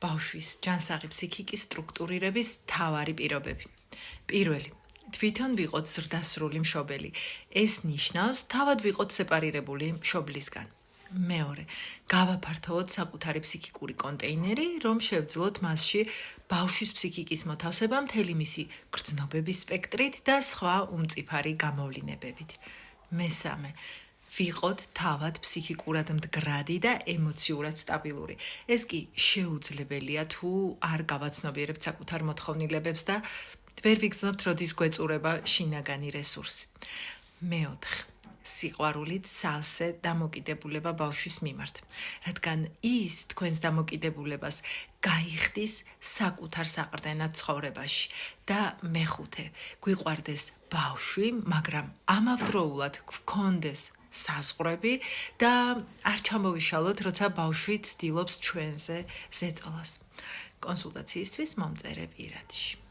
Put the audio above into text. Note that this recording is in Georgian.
ბავშვის ჯანსაღი ფსიქიკის სტრუქტურირების მთავარი პირობები. პირველი, თვითონ ვიყოთ ზრდასრული მშობელი. ეს ნიშნავს, თავად ვიყოთ სეპარირებული მშობლისგან. მეორე, გავაფართოვოთ საკუთარი ფსიქიკური კონტეინერი, რომ შევძლოთ მასში ბავშვის ფსიქიკის მოთავსება მთელი მისი გრძნობების სპექტრით და სხვა უმწიფარი გამოვლინებებით. მესამე, ვიყოთ თავად ფსიქიკურად მდგრადი და ემოციურად სტაბილური. ეს კი შეუძლებელია თუ არ გავაცნობიერებთ საკუთარ მოთხოვნილებებს და ვერ ვიგრძნობთ როდის გვეწურება შინაგანი რესურსი. მეოთხე, სიყვარულით სავსე დამოკიდებულება ბავშვის მიმართ, რადგან ის თქვენს დამოკიდებულებას გაიხდის საკუთარ საყრდენად ცხოვრებაში. და მეხუთე, გვიყვარდეს ბავშვი, მაგრამ ამავდროულად გვქონდეს საზღვრები და არ ჩამოვიშალოთ, როცა ბავშვი ცდილობს ჩვენზე ზეწოლას. კონსულტაციისთვის მომწერე პირადში.